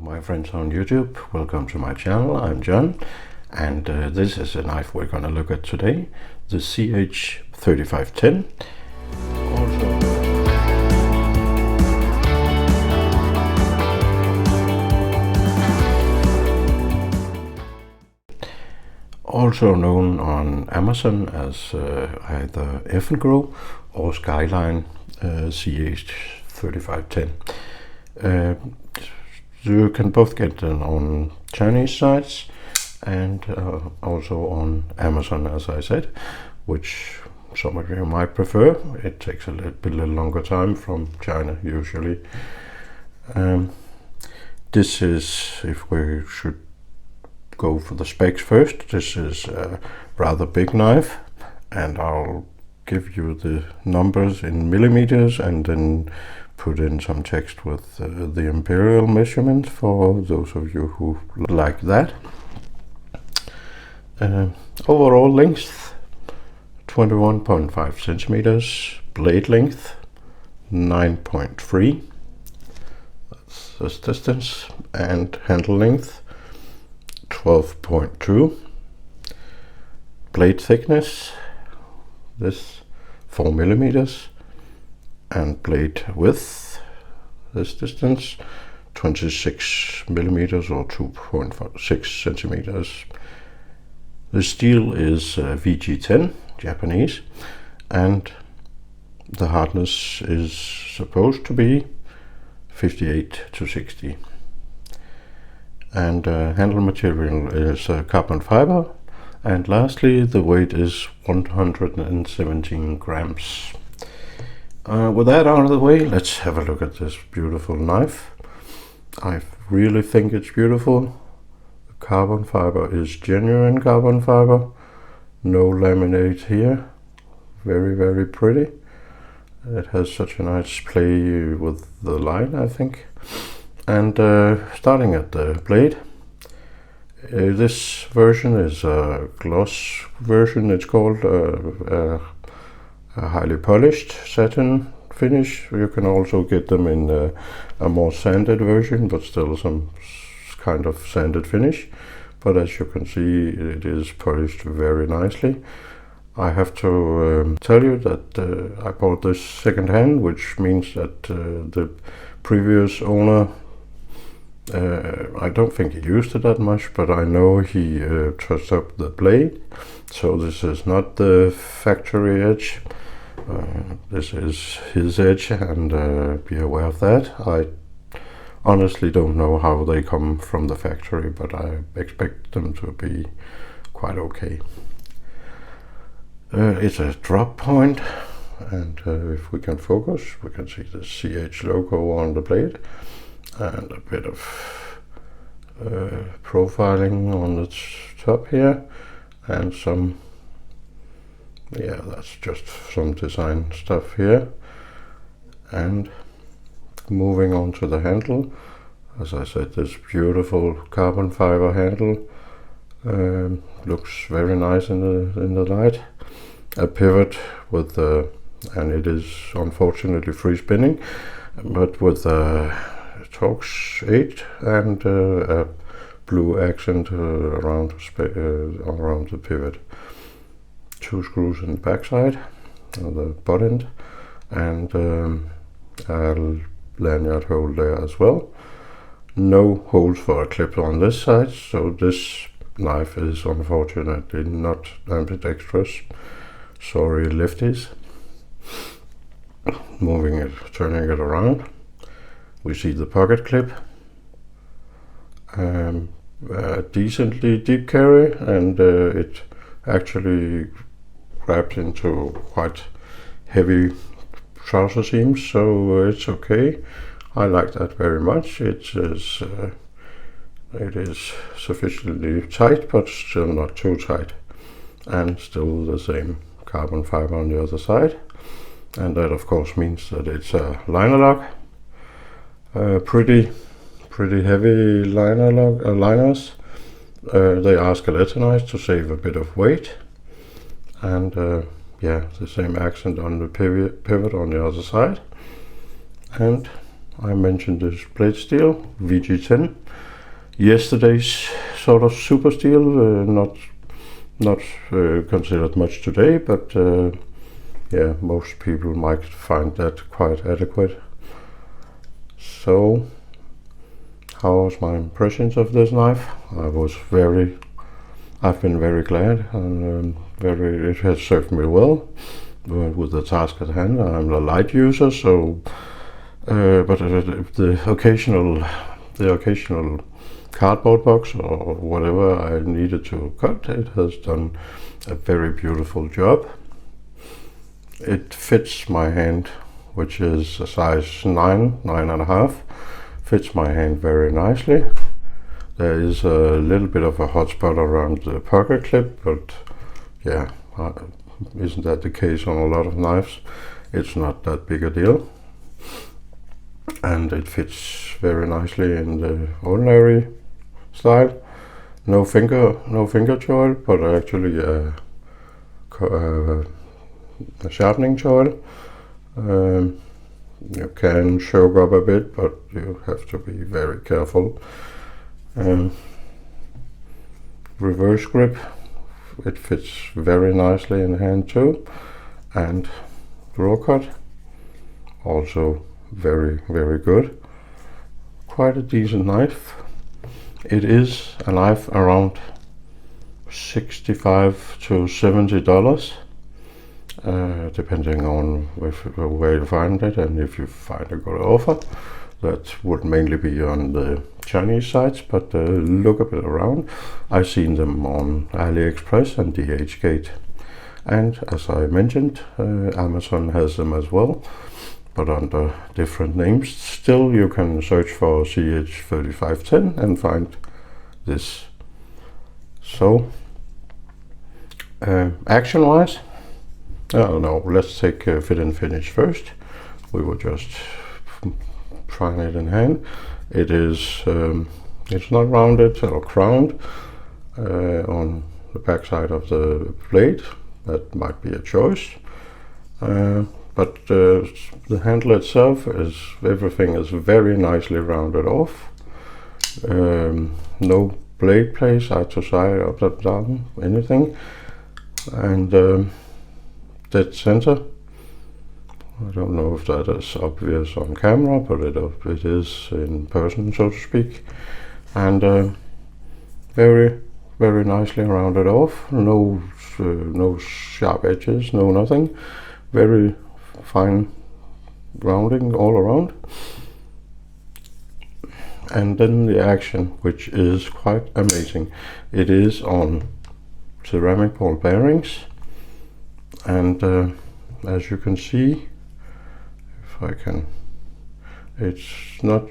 my friends on YouTube, welcome to my channel. I'm John, and this is a knife we're going to look at today, the CH3510. Also known on Amazon as either F&Grow or Skyline CH3510. You can both get them on Chinese sites and also on Amazon, as I said, which some of you might prefer. It takes a little longer time from China usually. This is, if we should go for the specs first, this is a rather big knife, and I'll give you the numbers in millimeters and then put in some text with the imperial measurement for those of you who like that. Overall length 21.5 centimeters, blade length 9.3, that's this distance, and handle length 12.2, blade thickness, this 4 millimeters, and blade width, this distance 26 millimeters or 2.6 centimeters. The steel is VG10 Japanese, and the hardness is supposed to be 58 to 60. And handle material is carbon fiber, and lastly the weight is 117 grams. With that out of the way, let's have a look at this beautiful knife. I really think it's beautiful. The carbon fiber is genuine carbon fiber, no laminate here. Very, very pretty. It has such a nice play with the line, I think. And starting at the blade, this version is a gloss version. It's called a highly polished satin finish. You can also get them in a more sanded version, but still some kind of sanded finish. But as you can see, it is polished very nicely. I have to tell you that I bought this second hand, which means that the previous owner, I don't think he used it that much, but I know he touched up the blade. So this is not the factory edge. This is his edge, and be aware of that. I honestly don't know how they come from the factory, but I expect them to be quite okay. It's a drop point, and if we can focus, we can see the CH logo on the blade, and a bit of profiling on the top here, and some, yeah, that's just some design stuff here. And moving on to the handle, as I said, this beautiful carbon fiber handle looks very nice in the light. A pivot with and it is unfortunately free spinning, but with Torx 8 and a blue accent around the pivot. 2 screws in the backside, the butt end, and a lanyard hole there as well. No holes for a clip on this side, so this knife is unfortunately not ambidextrous. Sorry, lefties. Turning it around, we see the pocket clip. Decently deep carry, and it actually grabs into quite heavy trouser seams, so it's okay. I like that very much. It is sufficiently tight, but still not too tight, and still the same carbon fiber on the other side. And that of course means that it's a liner lock. Pretty heavy liners. They are skeletonized to save a bit of weight, and yeah, the same accent on the pivot on the other side. And I mentioned this plate steel, VG10. Yesterday's sort of super steel, not considered much today, but yeah, most people might find that quite adequate. So, how was my impressions of this knife? I've been very glad, and it has served me well with the task at hand. I'm a light user, so but the occasional cardboard box or whatever I needed to cut, it has done a very beautiful job. It fits my hand, which is a size 9.5, fits my hand very nicely. There is a little bit of a hot spot around the pocket clip, but yeah, isn't that the case on a lot of knives? It's not that big a deal. And it fits very nicely in the ordinary style. No finger choil, but actually a sharpening choil. You can choke up a bit, but you have to be very careful. Reverse grip, it fits very nicely in hand too. And draw cut, also very, very good. Quite a decent knife. It is a knife around $65 to $70, depending on where you find it and if you find a good offer. That would mainly be on the Chinese sites, but look a bit around. I've seen them on AliExpress and DHgate. And as I mentioned, Amazon has them as well, but under different names. Still, you can search for CH3510 and find this. So, action-wise, no, let's take fit and finish first. We were just trying it in hand. It is, it's not rounded or crowned on the back side of the blade. That might be a choice. But the handle itself everything is very nicely rounded off. No blade play side to side, up and down, anything. And dead center. I don't know if that is obvious on camera, but it is in person, so to speak. And very, very nicely rounded off. No sharp edges, no nothing. Very fine rounding all around. And then the action, which is quite amazing. It is on ceramic ball bearings, and as you can see, if I can, it's not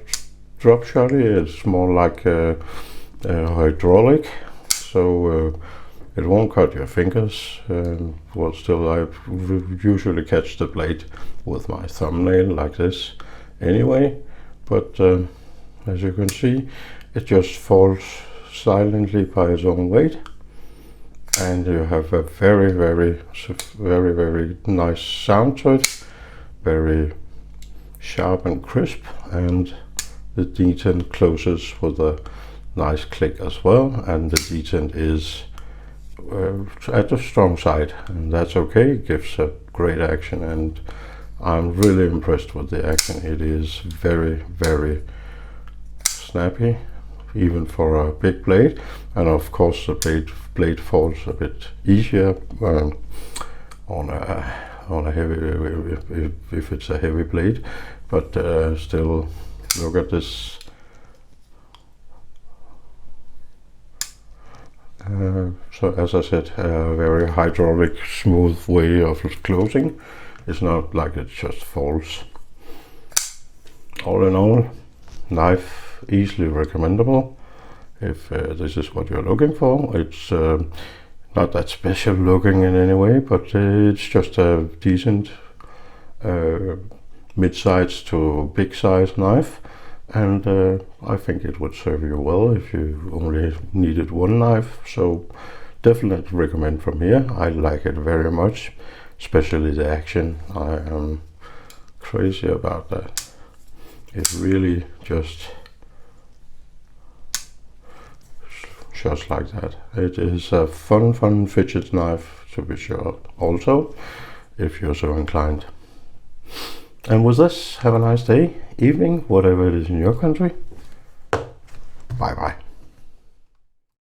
drop shotty, it's more like a hydraulic, so it won't cut your fingers. Well, still, I usually catch the blade with my thumbnail like this anyway, but as you can see, it just falls silently by its own weight, and you have a very, very, very, very nice sound to it, very sharp and crisp, and the detent closes with a nice click as well, and the detent is at the strong side, and that's okay. It gives a great action, and I'm really impressed with the action. It is very, very snappy, even for a big blade, and of course the blade falls a bit easier on a heavy, if it's a heavy blade, but still, look at this. So as I said, a very hydraulic, smooth way of closing. It's not like it just falls. All in all, knife easily recommendable if this is what you're looking for. It's not that special looking in any way, but it's just a decent mid-size to big size knife, and I think it would serve you well if you only needed one knife. So definitely recommend from here. I like it very much, especially the action. I am crazy about that. it really just like that. It is a fun fidget knife, to be sure, also, if you're so inclined. And with this, have a nice day, evening, whatever it is in your country. Bye bye.